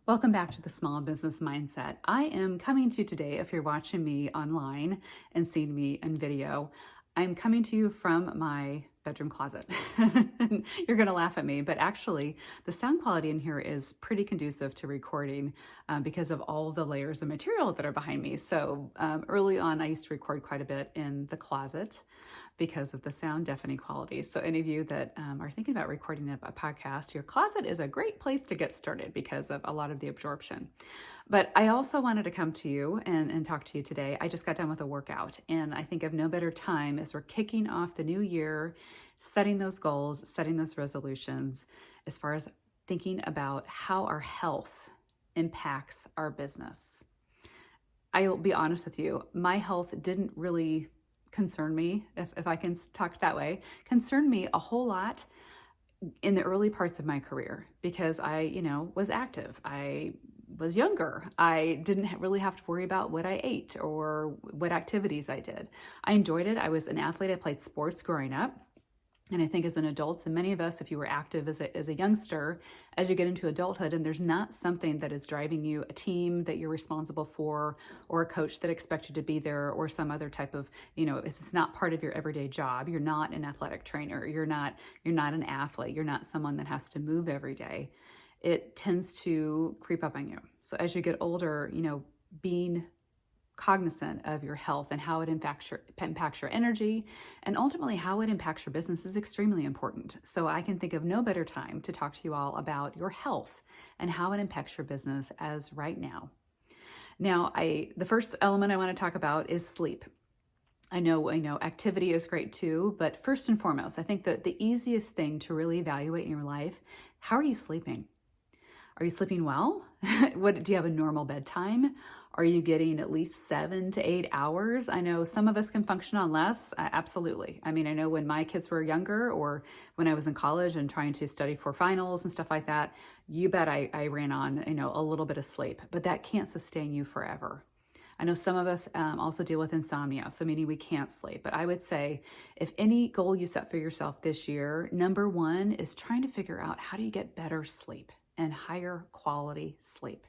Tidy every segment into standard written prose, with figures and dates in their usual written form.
Welcome back to the Small Business Mindset. I am coming to you today, if you're watching me online and seeing me in video, I'm coming to you from my bedroom closet. You're going to laugh at me, but actually the sound quality in here is pretty conducive to recording because of all the layers of material that are behind me. So early on, I used to record quite a bit in the closet because of the sound deafening quality. So any of you that are thinking about recording a podcast, your closet is a great place to get started because of a lot of the absorption. But I also wanted to come to you and talk to you today. I just got done with a workout, and I think of no better time as we're kicking off the new year, setting those goals, setting those resolutions, as far as thinking about how our health impacts our business. I will be honest with you, my health didn't really concern me, if I can talk that way, concerned me a whole lot in the early parts of my career because I, was active. I was younger. I didn't really have to worry about what I ate or what activities I did. I enjoyed it. I was an athlete. I played sports growing up. And I think as an adult, and many of us, if you were active as a youngster, as you get into adulthood and there's not something that is driving you, a team that you're responsible for, or a coach that expects you to be there, or some other type of, if it's not part of your everyday job, you're not an athletic trainer, you're not an athlete, you're not someone that has to move every day, it tends to creep up on you. So as you get older, being cognizant of your health and how it impacts your energy and ultimately how it impacts your business is extremely important. So I can think of no better time to talk to you all about your health and how it impacts your business as right now. Now, the first element I want to talk about is sleep. I know activity is great too, but first and foremost, I think that the easiest thing to really evaluate in your life, how are you sleeping? Are you sleeping well? Do you have a normal bedtime? Are you getting at least 7 to 8 hours? I know some of us can function on less. Absolutely. I mean, I know when my kids were younger or when I was in college and trying to study for finals and stuff like that, you bet I ran on, a little bit of sleep, but that can't sustain you forever. I know some of us also deal with insomnia, so meaning we can't sleep. But I would say if any goal you set for yourself this year, number one is trying to figure out how do you get better sleep and higher quality sleep.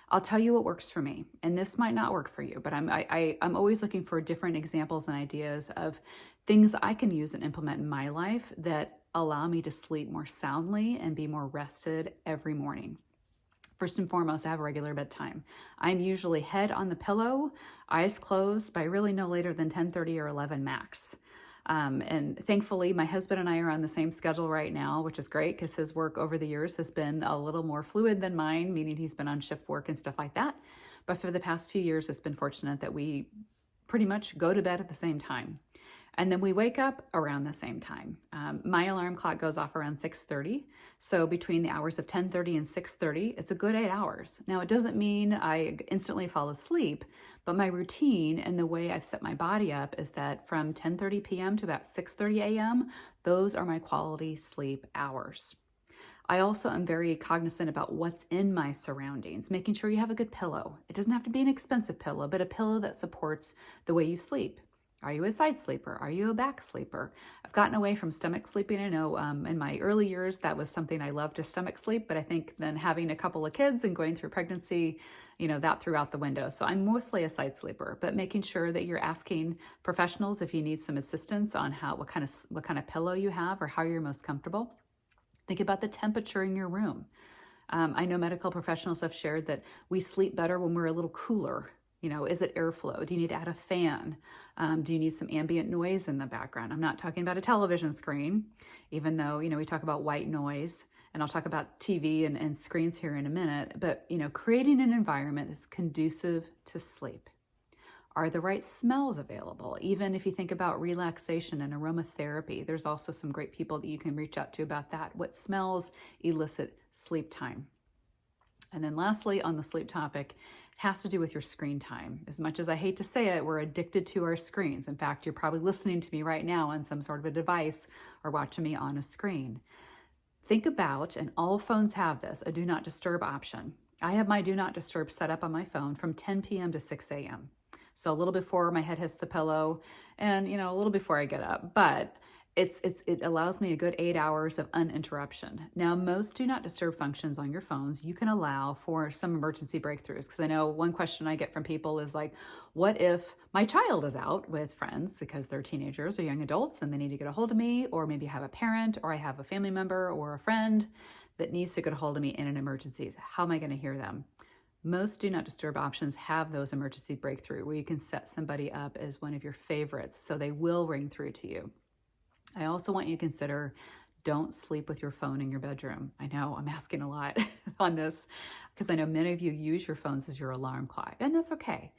I'll tell you what works for me, and this might not work for you, but I'm always looking for different examples and ideas of things I can use and implement in my life that allow me to sleep more soundly and be more rested every morning. First and foremost, I have a regular bedtime. I'm usually head on the pillow, eyes closed by really no later than 10:30 or 11 max. And thankfully, my husband and I are on the same schedule right now, which is great because his work over the years has been a little more fluid than mine, meaning he's been on shift work and stuff like that. But for the past few years, it's been fortunate that we pretty much go to bed at the same time. And then we wake up around the same time. My alarm clock goes off around 6:30. So between the hours of 10:30 and 6:30, it's a good 8 hours. Now, it doesn't mean I instantly fall asleep, but my routine and the way I've set my body up is that from 10:30 p.m. to about 6:30 a.m., those are my quality sleep hours. I also am very cognizant about what's in my surroundings, making sure you have a good pillow. It doesn't have to be an expensive pillow, but a pillow that supports the way you sleep. Are you a side sleeper? Are you a back sleeper? I've gotten away from stomach sleeping. I know in my early years, that was something I loved to stomach sleep, but I think then having a couple of kids and going through pregnancy, that threw out the window. So I'm mostly a side sleeper, but making sure that you're asking professionals if you need some assistance on what kind of pillow you have or how you're most comfortable. Think about the temperature in your room. I know medical professionals have shared that we sleep better when we're a little cooler. Is it airflow? Do you need to add a fan? Do you need some ambient noise in the background? I'm not talking about a television screen, even though, we talk about white noise, and I'll talk about TV and screens here in a minute, but, creating an environment that's conducive to sleep. Are the right smells available? Even if you think about relaxation and aromatherapy, there's also some great people that you can reach out to about that. What smells elicit sleep time? And then lastly, on the sleep topic, has to do with your screen time. As much as I hate to say it, we're addicted to our screens. In fact, you're probably listening to me right now on some sort of a device or watching me on a screen. Think about, and all phones have this, a do not disturb option. I have my do not disturb set up on my phone from 10 p.m. to 6 a.m. So a little before my head hits the pillow and, a little before I get up. But it allows me a good 8 hours of uninterruption. Now, most do not disturb functions on your phones you can allow for some emergency breakthroughs. Because I know one question I get from people is like, what if my child is out with friends because they're teenagers or young adults and they need to get a hold of me, or maybe I have a parent or I have a family member or a friend that needs to get a hold of me in an emergency. How am I going to hear them? Most do not disturb options have those emergency breakthrough where you can set somebody up as one of your favorites so they will ring through to you. I also want you to consider, don't sleep with your phone in your bedroom. I know I'm asking a lot on this because I know many of you use your phones as your alarm clock, and that's okay.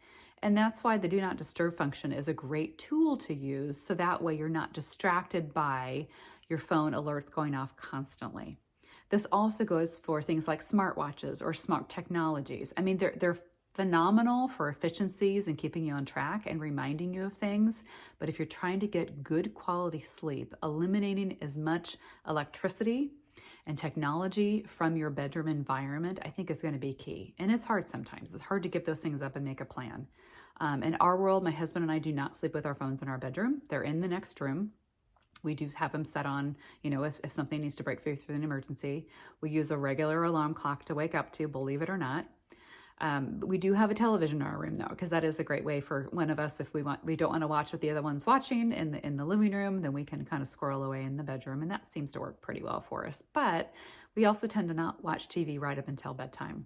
And that's why the do not disturb function is a great tool to use, so that way you're not distracted by your phone alerts going off constantly. This also goes for things like smartwatches or smart technologies. I mean, they're phenomenal for efficiencies and keeping you on track and reminding you of things. But if you're trying to get good quality sleep, eliminating as much electricity and technology from your bedroom environment, I think is going to be key. And it's hard sometimes. It's hard to give those things up and make a plan. In our world, my husband and I do not sleep with our phones in our bedroom. They're in the next room. We do have them set on, if something needs to break through an emergency. We use a regular alarm clock to wake up to, believe it or not. We do have a television in our room though, because that is a great way for one of us, if we don't want to watch what the other one's watching in the living room, then we can kind of squirrel away in the bedroom, and that seems to work pretty well for us. But we also tend to not watch TV right up until bedtime.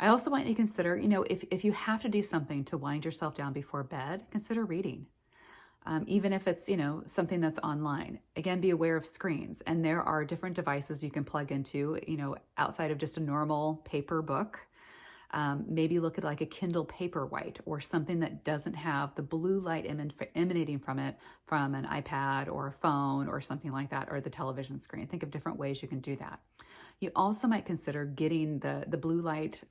I also want you to consider, if you have to do something to wind yourself down before bed, consider reading. Even if it's, something that's online. Again, be aware of screens. And there are different devices you can plug into, outside of just a normal paper book. Maybe look at like a Kindle Paperwhite or something that doesn't have the blue light emanating from it from an iPad or a phone or something like that, or the television screen. Think of different ways you can do that. You also might consider getting the blue light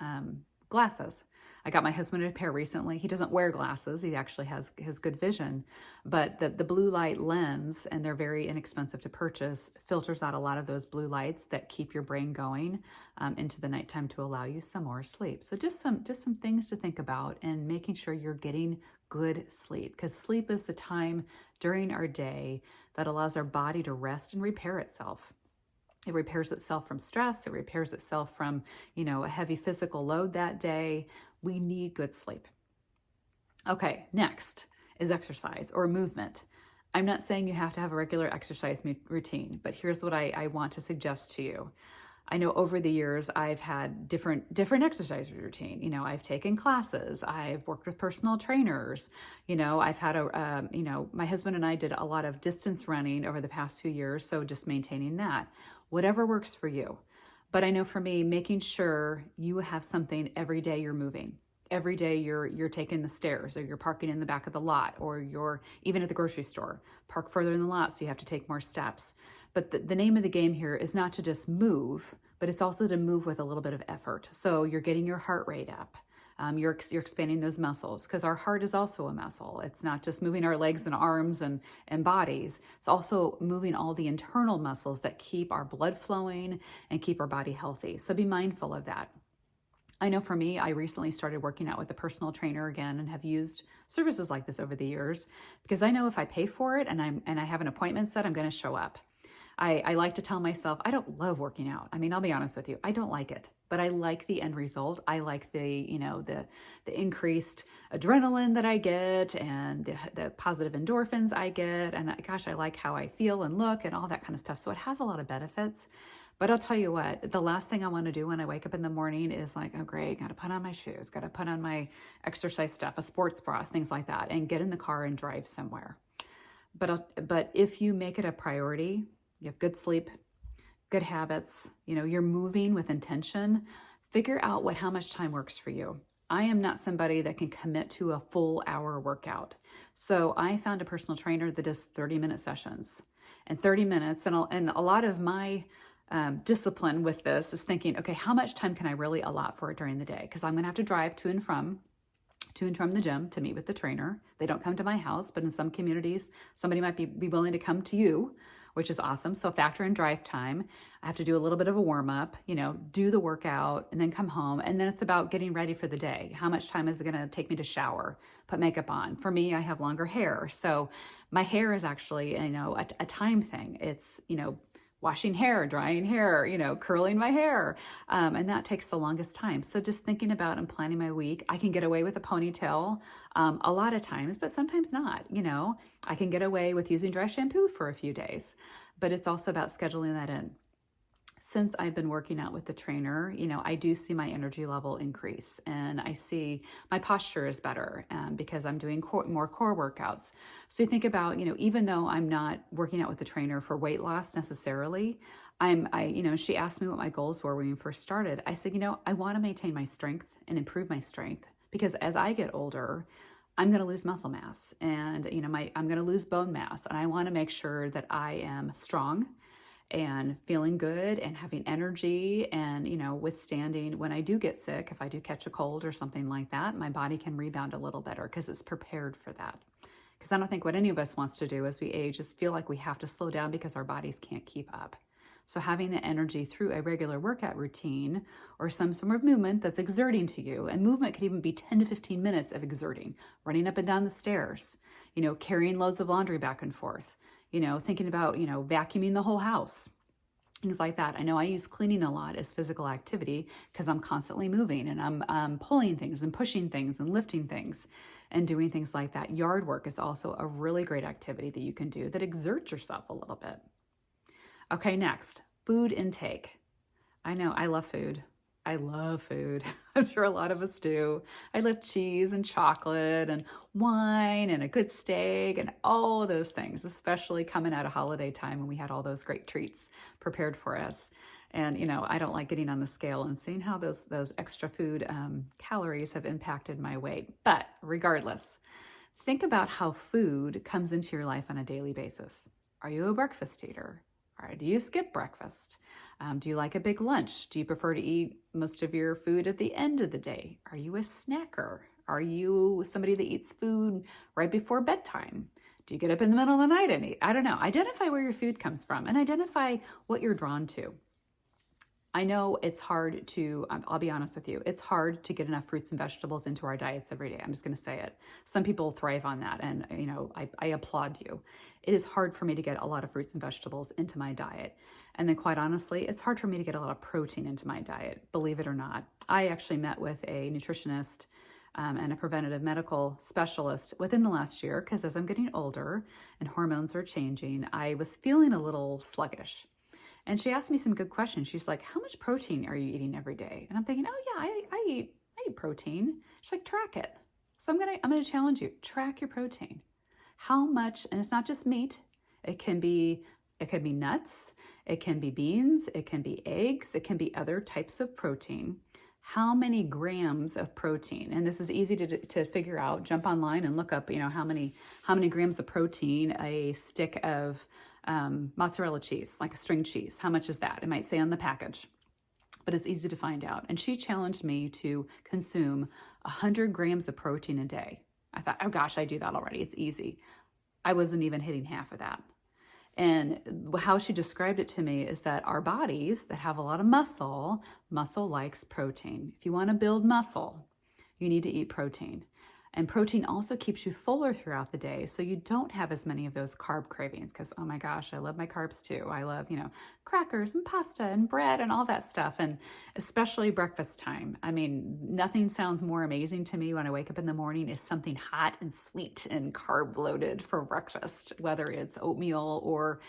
glasses. I got my husband a pair recently. He doesn't wear glasses. He actually has good vision, but the blue light lens, and they're very inexpensive to purchase, filters out a lot of those blue lights that keep your brain going into the nighttime to allow you some more sleep. So just some things to think about, and making sure you're getting good sleep, because sleep is the time during our day that allows our body to rest and repair itself. It repairs itself from stress. It repairs itself from, a heavy physical load that day. We need good sleep. Okay, next is exercise or movement. I'm not saying you have to have a regular exercise routine, but here's what I want to suggest to you. I know over the years I've had different exercise routine. I've taken classes. I've worked with personal trainers. I've had my husband and I did a lot of distance running over the past few years. So just maintaining that, whatever works for you. But I know for me, making sure you have something every day you're moving. Every day you're taking the stairs, or you're parking in the back of the lot, or you're even at the grocery store, park further in the lot so you have to take more steps. But the name of the game here is not to just move, but it's also to move with a little bit of effort. So you're getting your heart rate up. You're expanding those muscles, because our heart is also a muscle. It's not just moving our legs and arms and bodies. It's also moving all the internal muscles that keep our blood flowing and keep our body healthy. So be mindful of that. I know for me, I recently started working out with a personal trainer again, and have used services like this over the years, because I know if I pay for it and I have an appointment set, I'm going to show up. I like to tell myself, I don't love working out. I mean, I'll be honest with you, I don't like it, but I like the end result. I like the increased adrenaline that I get, and the positive endorphins I get. And gosh, I like how I feel and look and all that kind of stuff. So it has a lot of benefits. But I'll tell you what, the last thing I want to do when I wake up in the morning is like, oh great, got to put on my shoes, got to put on my exercise stuff, a sports bra, things like that, and get in the car and drive somewhere. But if you make it a priority, you have good sleep, good habits, you're moving with intention, figure out how much time works for you. I am not somebody that can commit to a full hour workout. So I found a personal trainer that does 30-minute sessions. And 30 minutes, and a lot of my discipline with this is thinking, okay, how much time can I really allot for it during the day? Because I'm going to have to drive to and from the gym to meet with the trainer. They don't come to my house, but in some communities, somebody might be willing to come to you which is awesome. So factor in drive time. I have to do a little bit of a warm up, do the workout and then come home. And then it's about getting ready for the day. How much time is it going to take me to shower, put makeup on? For me, I have longer hair. So my hair is actually, a time thing. It's, washing hair, drying hair, curling my hair. And that takes the longest time. So just thinking about and planning my week, I can get away with a ponytail a lot of times, but sometimes not. I can get away with using dry shampoo for a few days, but it's also about scheduling that in. Since I've been working out with the trainer, I do see my energy level increase, and I see my posture is better because I'm doing more core workouts. So you think about, even though I'm not working out with the trainer for weight loss necessarily, she asked me what my goals were when we first started. I said, I want to maintain my strength and improve my strength because as I get older, I'm going to lose muscle mass and, I'm going to lose bone mass, and I want to make sure that I am strong and feeling good and having energy and, withstanding when I do get sick. If I do catch a cold or something like that, my body can rebound a little better because it's prepared for that. Because I don't think what any of us wants to do as we age is feel like we have to slow down because our bodies can't keep up. So having the energy through a regular workout routine or some sort of movement that's exerting to you, and movement could even be 10 to 15 minutes of exerting, running up and down the stairs, carrying loads of laundry back and forth, thinking about, vacuuming the whole house, things like that. I know I use cleaning a lot as physical activity because I'm constantly moving and I'm pulling things and pushing things and lifting things and doing things like that. Yard work is also a really great activity that you can do that exerts yourself a little bit. Okay, next, food intake. I know I love food. I love food. I'm sure a lot of us do. I love cheese and chocolate and wine and a good steak and all those things, especially coming out of holiday time when we had all those great treats prepared for us. And, I don't like getting on the scale and seeing how those extra food calories have impacted my weight. But regardless, think about how food comes into your life on a daily basis. Are you a breakfast eater? Or do you skip breakfast? Do you like a big lunch? Do you prefer to eat most of your food at the end of the day? Are you a snacker? Are you somebody that eats food right before bedtime? Do you get up in the middle of the night and eat? I don't know. Identify where your food comes from and identify what you're drawn to. I know it's hard to, I'll be honest with you, it's hard to get enough fruits and vegetables into our diets every day. I'm just going to say it. Some people thrive on that, and I applaud you. It is hard for me to get a lot of fruits and vegetables into my diet. And then quite honestly, it's hard for me to get a lot of protein into my diet, believe it or not. I actually met with a nutritionist and a preventative medical specialist within the last year because as I'm getting older and hormones are changing, I was feeling a little sluggish. And she asked me some good questions. She's like, how much protein are you eating every day? And I'm thinking, oh yeah, I eat protein. She's like, track it. So I'm gonna challenge you. Track your protein. How much, and it's not just meat. It can be nuts, it can be beans, it can be eggs, it can be other types of protein. How many grams of protein? And this is easy to figure out. Jump online and look up, how many grams of protein a stick of mozzarella cheese, like a string cheese. How much is that? It might say on the package, but it's easy to find out. And she challenged me to consume 100 grams of protein a day. I thought, oh gosh, I do that already. It's easy. I wasn't even hitting half of that. And how she described it to me is that our bodies that have a lot of muscle likes protein. If you want to build muscle, you need to eat protein. And protein also keeps you fuller throughout the day, so you don't have as many of those carb cravings because, oh my gosh, I love my carbs too. I love, crackers and pasta and bread and all that stuff, and especially breakfast time. I mean, nothing sounds more amazing to me when I wake up in the morning is something hot and sweet and carb loaded for breakfast, whether it's oatmeal or,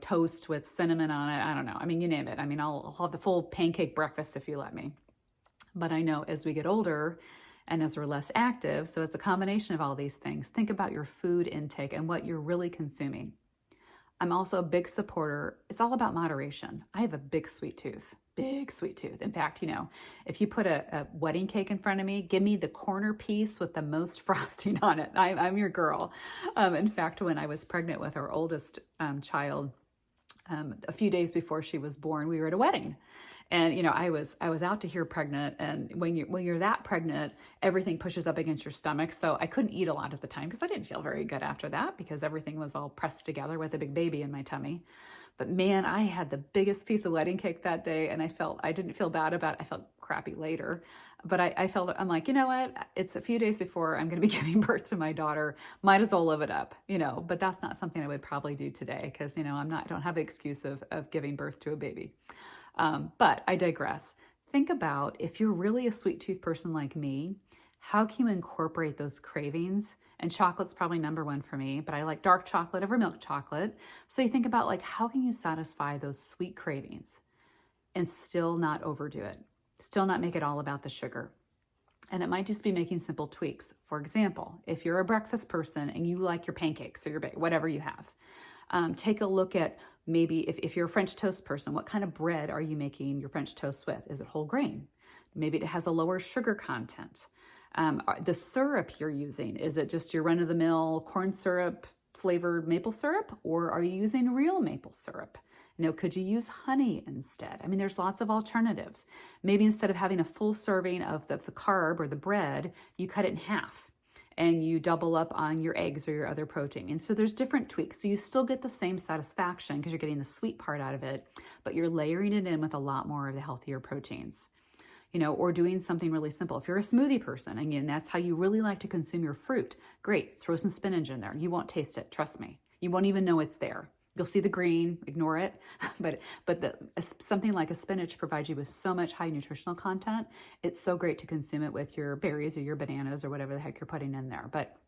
toast with cinnamon on it. I don't know. I mean, you name it. I mean, I'll have the full pancake breakfast if you let me. But I know as we get older, and as we're less active, so it's a combination of all these things. Think about your food intake and what you're really consuming. I'm also a big supporter. It's all about moderation. I have a big sweet tooth. In fact, if you put a wedding cake in front of me, give me the corner piece with the most frosting on it. I'm your girl. In fact, when I was pregnant with our oldest child, a few days before she was born, we were at a wedding. And I was out to here pregnant, and when you're that pregnant, everything pushes up against your stomach. So I couldn't eat a lot at the time because I didn't feel very good after that because everything was all pressed together with a big baby in my tummy. But man, I had the biggest piece of wedding cake that day, and I didn't feel bad about it. I felt crappy later, but I'm like, you know what? It's a few days before I'm going to be giving birth to my daughter. Might as well live it up, but that's not something I would probably do today because, I don't have the excuse of giving birth to a baby. But I digress. Think about if you're really a sweet tooth person like me, how can you incorporate those cravings? And chocolate's probably number one for me, but I like dark chocolate over milk chocolate. So you think about like, how can you satisfy those sweet cravings and still not overdo it? Still not make it all about the sugar. And it might just be making simple tweaks. For example, if you're a breakfast person and you like your pancakes or your whatever you have, take a look at maybe if you're a French toast person, what kind of bread are you making your French toast with? Is it whole grain? Maybe it has a lower sugar content. The syrup you're using, is it just your run-of-the-mill corn syrup flavored maple syrup, or are you using real maple syrup? Could you use honey instead? I mean, there's lots of alternatives. Maybe instead of having a full serving of the carb or the bread, you cut it in half and you double up on your eggs or your other protein. And so there's different tweaks. So you still get the same satisfaction because you're getting the sweet part out of it, but you're layering it in with a lot more of the healthier proteins. Or doing something really simple. If you're a smoothie person, again, that's how you really like to consume your fruit. Great, throw some spinach in there. You won't taste it, trust me. You won't even know it's there. You'll see the green, ignore it. But something like a spinach provides you with so much high nutritional content. It's so great to consume it with your berries or your bananas or whatever the heck you're putting in there. But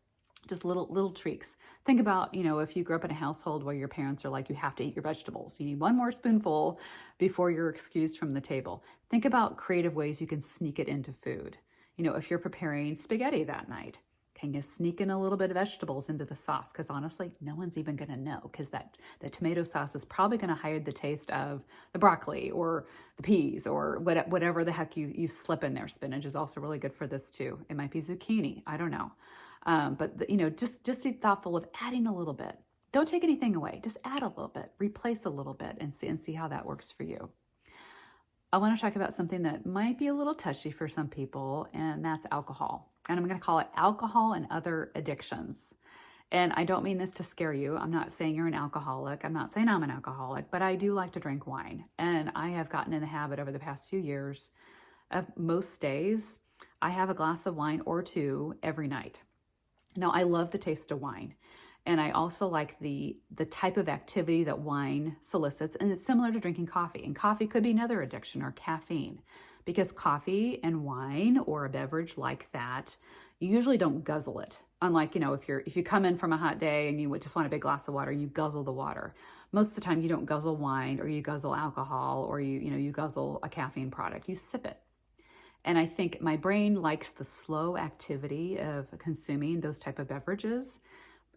just little tweaks. Think about, if you grew up in a household where your parents are like, you have to eat your vegetables. You need one more spoonful before you're excused from the table. Think about creative ways you can sneak it into food. If you're preparing spaghetti that night, can you sneak in a little bit of vegetables into the sauce? Because honestly, no one's even going to know because the tomato sauce is probably going to hide the taste of the broccoli or the peas or whatever the heck you slip in there. Spinach is also really good for this too. It might be zucchini. I don't know. But just be thoughtful of adding a little bit. Don't take anything away. Just add a little bit, replace a little bit, and see how that works for you. I want to talk about something that might be a little touchy for some people, and that's alcohol. And I'm going to call it alcohol and other addictions. And I don't mean this to scare you. I'm not saying you're an alcoholic. I'm not saying I'm an alcoholic, but I do like to drink wine. And I have gotten in the habit over the past few years of most days, I have a glass of wine or two every night. Now, I love the taste of wine, and I also like the type of activity that wine solicits, and it's similar to drinking coffee. And coffee could be another addiction, or caffeine, because coffee and wine or a beverage like that, you usually don't guzzle it. Unlike, if you come in from a hot day and you just want a big glass of water, you guzzle the water. Most of the time, you don't guzzle wine, or you guzzle alcohol, or you guzzle a caffeine product. You sip it. And I think my brain likes the slow activity of consuming those type of beverages.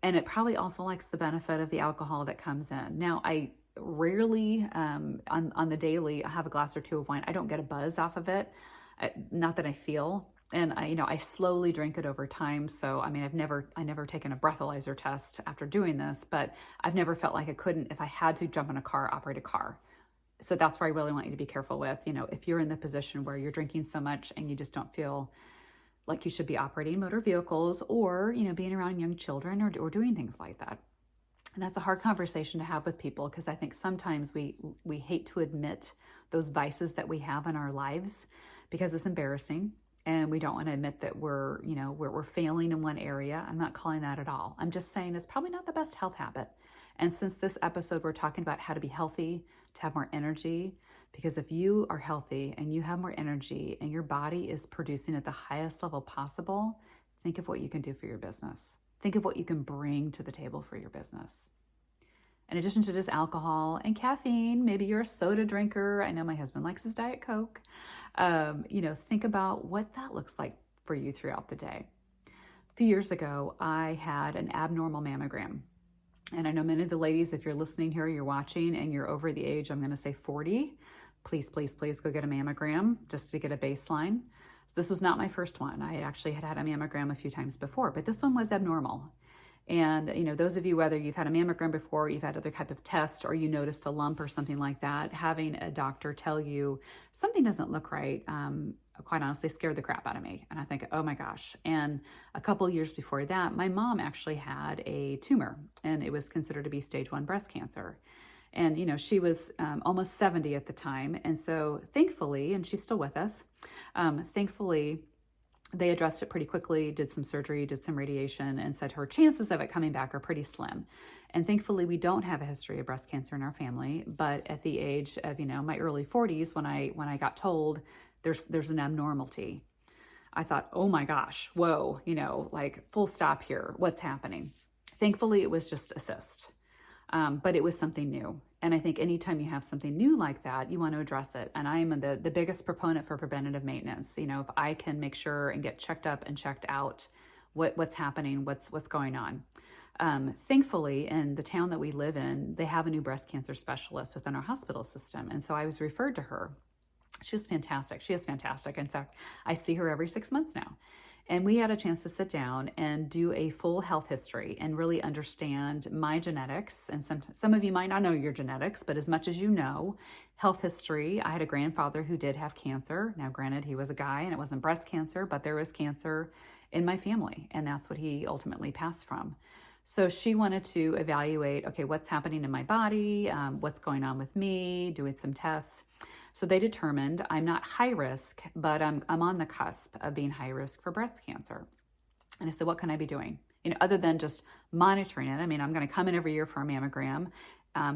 And it probably also likes the benefit of the alcohol that comes in. Now, I rarely, on the daily, have a glass or two of wine. I don't get a buzz off of it. Not that I feel. And I slowly drink it over time. So, I mean, I never taken a breathalyzer test after doing this, but I've never felt like I couldn't, if I had to jump in a car, operate a car. So that's where I really want you to be careful with, if you're in the position where you're drinking so much and you just don't feel like you should be operating motor vehicles or, being around young children or doing things like that. And that's a hard conversation to have with people because I think sometimes we hate to admit those vices that we have in our lives because it's embarrassing and we don't want to admit that we're failing in one area. I'm not calling that at all. I'm just saying it's probably not the best health habit. And since this episode, we're talking about how to be healthy, to have more energy, because if you are healthy and you have more energy and your body is producing at the highest level possible, think of what you can do for your business. Think of what you can bring to the table for your business. In addition to just alcohol and caffeine, maybe you're a soda drinker. I know my husband likes his Diet Coke. Think about what that looks like for you throughout the day. A few years ago, I had an abnormal mammogram. And I know many of the ladies, if you're listening here, you're watching, and you're over the age, I'm going to say 40, please go get a mammogram just to get a baseline. This was not my first one. I actually had a mammogram a few times before, but this one was abnormal. And, those of you, whether you've had a mammogram before, you've had other type of test, or you noticed a lump or something like that, having a doctor tell you something doesn't look right, quite honestly, scared the crap out of me. And I think, oh my gosh. And a couple years before that, my mom actually had a tumor, and it was considered to be stage 1 breast cancer. And, she was almost 70 at the time. And so thankfully, and she's still with us, thankfully, they addressed it pretty quickly, did some surgery, did some radiation, and said her chances of it coming back are pretty slim. And thankfully, we don't have a history of breast cancer in our family. But at the age of, my early 40s, when I got told there's an abnormality, I thought, oh my gosh, whoa, like full stop here. What's happening? Thankfully, it was just a cyst. But it was something new. And I think anytime you have something new like that, you want to address it. And I am the biggest proponent for preventative maintenance. If I can make sure and get checked up and checked out what's happening, what's going on. Thankfully, in the town that we live in, they have a new breast cancer specialist within our hospital system. And so I was referred to her. She was fantastic. She is fantastic. In fact, I see her every 6 months now. And we had a chance to sit down and do a full health history and really understand my genetics. And some of you might not know your genetics, but as much as you know, health history. I had a grandfather who did have cancer. Now, granted, he was a guy and it wasn't breast cancer, but there was cancer in my family. And that's what he ultimately passed from. So she wanted to evaluate, okay, what's happening in my body, what's going on with me, doing some tests. So they determined I'm not high risk, but I'm on the cusp of being high risk for breast cancer. And I said, what can I be doing? Other than just monitoring it. I'm going to come in every year for a mammogram.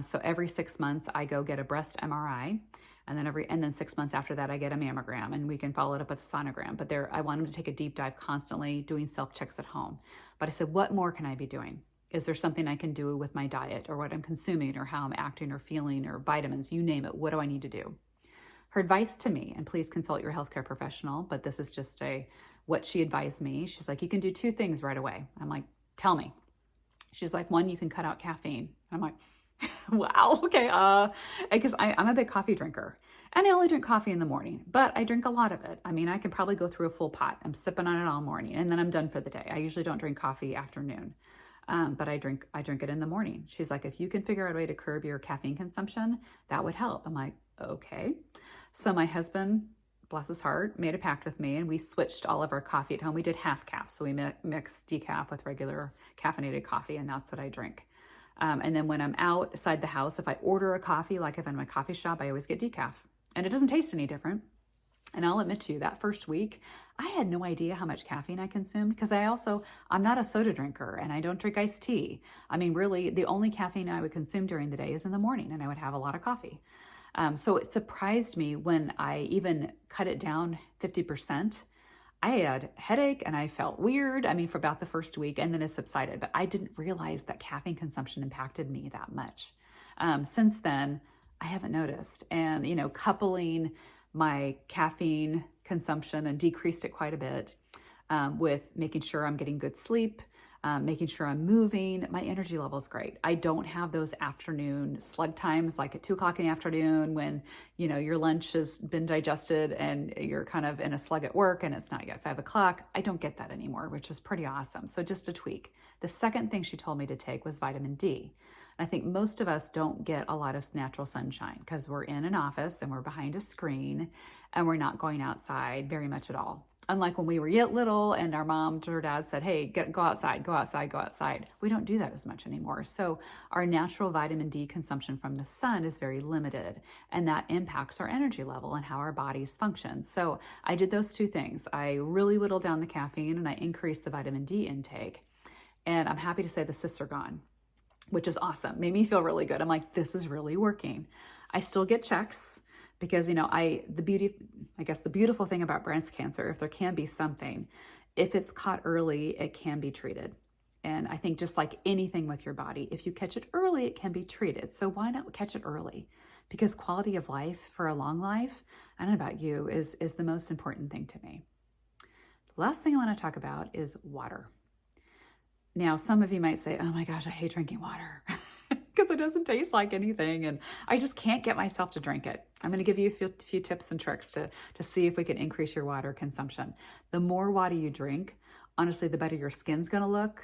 So every 6 months I go get a breast MRI. And then 6 months after that, I get a mammogram, and we can follow it up with a sonogram. But I want them to take a deep dive constantly, doing self-checks at home. But I said, what more can I be doing? Is there something I can do with my diet or what I'm consuming or how I'm acting or feeling or vitamins, you name it? What do I need to do? Her advice to me, and please consult your healthcare professional, but this is just what she advised me. She's like, you can do 2 things right away. I'm like, tell me. She's like, 1, you can cut out caffeine. I'm like, wow, okay. Because I'm a big coffee drinker, and I only drink coffee in the morning, but I drink a lot of it. I can probably go through a full pot. I'm sipping on it all morning, and then I'm done for the day. I usually don't drink coffee afternoon, but I drink it in the morning. She's like, if you can figure out a way to curb your caffeine consumption, that would help. I'm like, okay. So my husband, bless his heart, made a pact with me, and we switched all of our coffee at home. We did half calf, so we mix decaf with regular caffeinated coffee, and that's what I drink. And then when I'm outside the house, if I order a coffee, like if I'm in a coffee shop, I always get decaf, and it doesn't taste any different. And I'll admit to you, that first week, I had no idea how much caffeine I consumed, because I'm not a soda drinker, and I don't drink iced tea. Really, the only caffeine I would consume during the day is in the morning, and I would have a lot of coffee. So it surprised me when I even cut it down 50%. I had a headache and I felt weird, for about the first week, and then it subsided. But I didn't realize that caffeine consumption impacted me that much. Since then, I haven't noticed. And, coupling my caffeine consumption and decreased it quite a bit with making sure I'm getting good sleep, making sure I'm moving, my energy level is great. I don't have those afternoon slug times like at 2 o'clock in the afternoon when, your lunch has been digested and you're kind of in a slug at work and it's not yet 5 o'clock. I don't get that anymore, which is pretty awesome. So just a tweak. The second thing she told me to take was vitamin D. I think most of us don't get a lot of natural sunshine because we're in an office and we're behind a screen and we're not going outside very much at all. Unlike when we were yet little and our mom or dad said, hey, go outside, go outside, go outside. We don't do that as much anymore. So our natural vitamin D consumption from the sun is very limited, and that impacts our energy level and how our bodies function. So I did those 2 things. I really whittled down the caffeine and I increased the vitamin D intake. And I'm happy to say the cysts are gone, which is awesome. Made me feel really good. I'm like, this is really working. I still get checks. Because, the beautiful thing about breast cancer, if there can be something, if it's caught early, it can be treated. And I think just like anything with your body, if you catch it early, it can be treated. So why not catch it early? Because quality of life for a long life, I don't know about you, is the most important thing to me. The last thing I want to talk about is water. Now, some of you might say, oh my gosh, I hate drinking water. Because it doesn't taste like anything and I just can't get myself to drink it. I'm going to give you a few tips and tricks to see if we can increase your water consumption. The more water you drink, honestly, the better your skin's going to look.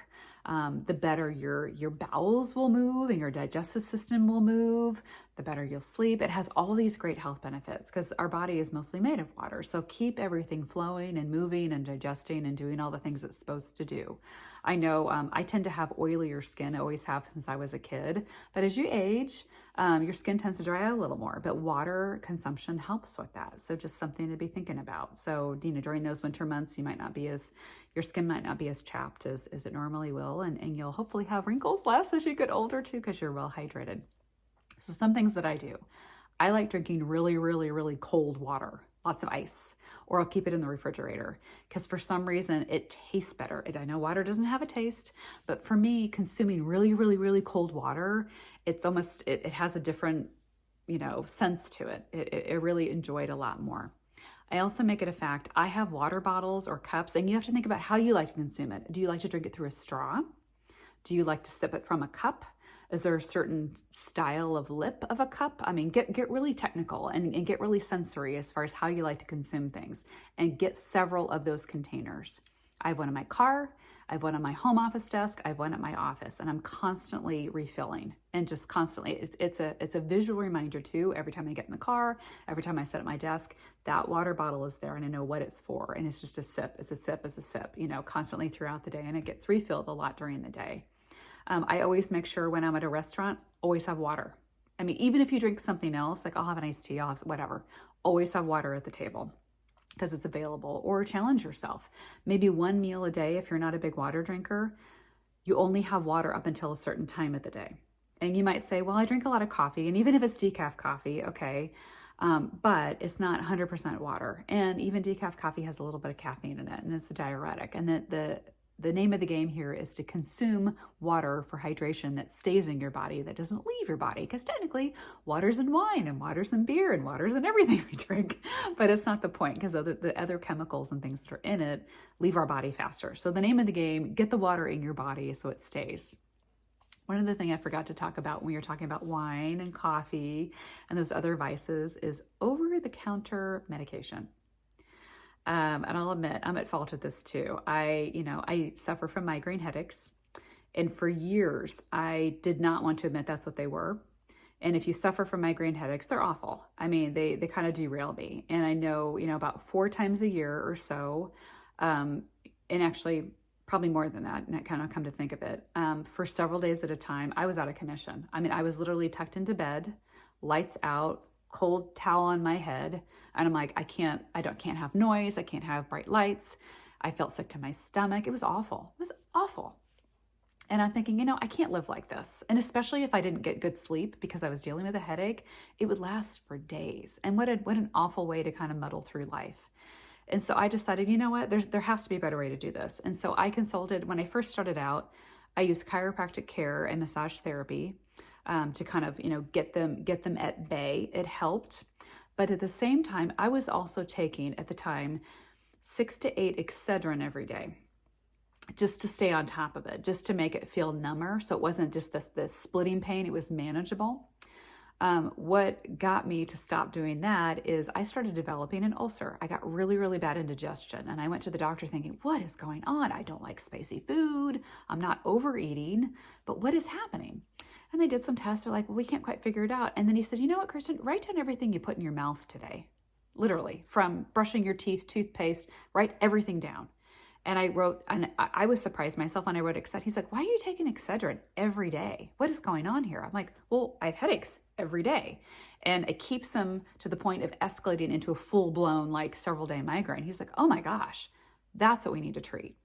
the better your bowels will move and your digestive system will move, the better you'll sleep. It has all these great health benefits because our body is mostly made of water. So keep everything flowing and moving and digesting and doing all the things it's supposed to do. I know I tend to have oilier skin, I always have since I was a kid. But as you age, your skin tends to dry out a little more, but water consumption helps with that. So just something to be thinking about. So, during those winter months, your skin might not be as chapped as it normally will. And you'll hopefully have wrinkles less as you get older too, because you're well hydrated. So some things that I do. I like drinking really, really, really cold water, lots of ice, or I'll keep it in the refrigerator because for some reason it tastes better. I know water doesn't have a taste, but for me, consuming really, really, really cold water, it's almost, it has a different, sense to it. It really enjoy it a lot more. I also make it a fact, I have water bottles or cups, and you have to think about how you like to consume it. Do you like to drink it through a straw? Do you like to sip it from a cup? Is there a certain style of lip of a cup? I mean, get really technical and get really sensory as far as how you like to consume things, and get several of those containers. I have one in my car, I have one on my home office desk, I have one at my office, and I'm constantly refilling and just constantly, it's a visual reminder too. Every time I get in the car, every time I sit at my desk, that water bottle is there and I know what it's for. And it's just a sip, it's a sip, it's a sip, constantly throughout the day, and it gets refilled a lot during the day. I always make sure when I'm at a restaurant, always have water. I mean, even if you drink something else, like I'll have an iced tea, I'll have whatever, always have water at the table because it's available. Or challenge yourself. Maybe one meal a day, if you're not a big water drinker, you only have water up until a certain time of the day. And you might say, well, I drink a lot of coffee, and even if it's decaf coffee, okay, but it's not 100% water. And even decaf coffee has a little bit of caffeine in it, and it's a diuretic. And the name of the game here is to consume water for hydration that stays in your body, that doesn't leave your body, because technically water's in wine and water's in beer and water's in everything we drink, but it's not the point because the other chemicals and things that are in it leave our body faster. So the name of the game, get the water in your body so it stays. One other thing I forgot to talk about when we were talking about wine and coffee and those other vices is over-the-counter medication. And I'll admit, I'm at fault with this too. I suffer from migraine headaches. And for years, I did not want to admit that's what they were. And if you suffer from migraine headaches, they're awful. I mean, they kind of derail me. And I know, about 4 times a year or so, and actually probably more than that, and I kind of come to think of it, for several days at a time, I was out of commission. I mean, I was literally tucked into bed, lights out, cold towel on my head. And I'm like, I can't have noise. I can't have bright lights. I felt sick to my stomach. It was awful. It was awful. And I'm thinking, I can't live like this. And especially if I didn't get good sleep because I was dealing with a headache, it would last for days. And what an awful way to kind of muddle through life. And so I decided, what, there has to be a better way to do this. And so I consulted, when I first started out, I used chiropractic care and massage therapy to kind of, get them at bay. It helped. But at the same time, I was also taking, at the time, 6 to 8 Excedrin every day, just to stay on top of it, just to make it feel number. So it wasn't just this splitting pain, it was manageable. What got me to stop doing that is I started developing an ulcer. I got really, really bad indigestion. And I went to the doctor thinking, what is going on? I don't like spicy food. I'm not overeating, but what is happening? And they did some tests. They're like, well, we can't quite figure it out. And then he said, you know what, Kristen, write down everything you put in your mouth today. Literally, from brushing your teeth, toothpaste, write everything down. And I wrote, and I was surprised myself when I wrote Excedrin. He's like, why are you taking Excedrin every day? What is going on here? I'm like, well, I have headaches every day. And it keeps them to the point of escalating into a full-blown, several day migraine. He's like, oh my gosh, that's what we need to treat.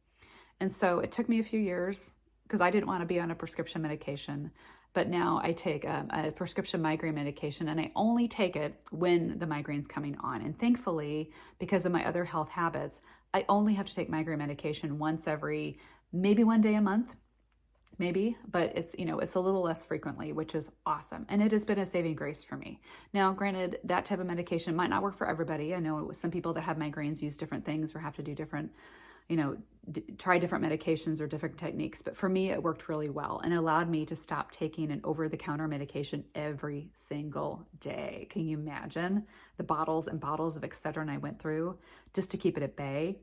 And so it took me a few years because I didn't want to be on a prescription medication. But now I take a prescription migraine medication, and I only take it when the migraine's coming on. And thankfully, because of my other health habits, I only have to take migraine medication once every, maybe one day a month, maybe, but it's a little less frequently, which is awesome. And it has been a saving grace for me. Now, granted, that type of medication might not work for everybody. I know some people that have migraines use different things or have to do different, try different medications or different techniques. But for me, it worked really well and allowed me to stop taking an over-the-counter medication every single day. Can you imagine the bottles and bottles of Excedrin I went through just to keep it at bay?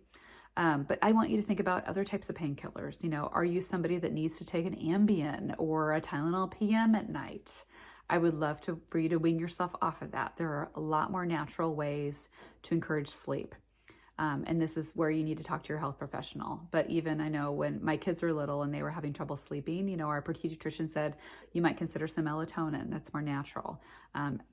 But I want you to think about other types of painkillers. Are you somebody that needs to take an Ambien or a Tylenol PM at night? I would love for you to wean yourself off of that. There are a lot more natural ways to encourage sleep. And this is where you need to talk to your health professional. But even I know when my kids were little and they were having trouble sleeping, our pediatrician said you might consider some melatonin. That's more natural.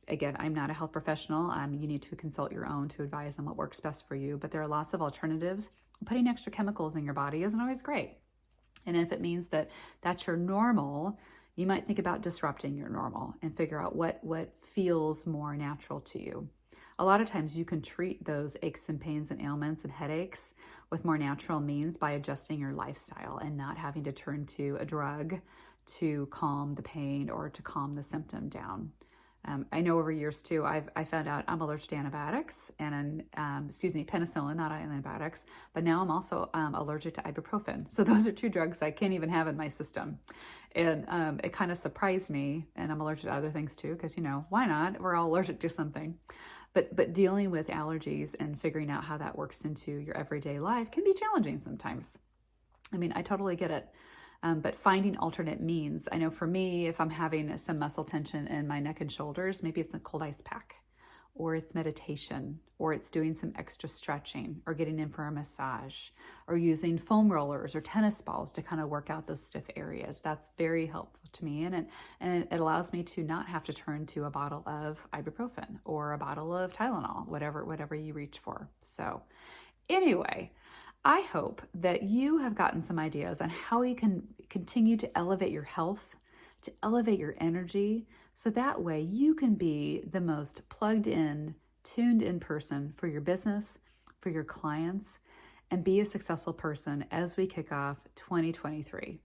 Again, I'm not a health professional. You need to consult your own to advise on what works best for you. But there are lots of alternatives. Putting extra chemicals in your body isn't always great. And if it means that that's your normal, you might think about disrupting your normal and figure out what feels more natural to you. A lot of times you can treat those aches and pains and ailments and headaches with more natural means by adjusting your lifestyle and not having to turn to a drug to calm the pain or to calm the symptom down. I know over years too, I found out I'm allergic to antibiotics and penicillin, not antibiotics, but now I'm also allergic to ibuprofen. So those are two drugs I can't even have in my system. And it kind of surprised me, and I'm allergic to other things too, because why not? We're all allergic to something. But dealing with allergies and figuring out how that works into your everyday life can be challenging sometimes. I totally get it. But finding alternate means, I know for me, if I'm having some muscle tension in my neck and shoulders, maybe it's a cold ice pack, or it's meditation, or it's doing some extra stretching, or getting in for a massage, or using foam rollers or tennis balls to kind of work out those stiff areas. That's very helpful to me, and it allows me to not have to turn to a bottle of ibuprofen or a bottle of Tylenol, whatever you reach for. So anyway, I hope that you have gotten some ideas on how you can continue to elevate your health, to elevate your energy, so that way you can be the most plugged in, tuned in person for your business, for your clients, and be a successful person as we kick off 2023.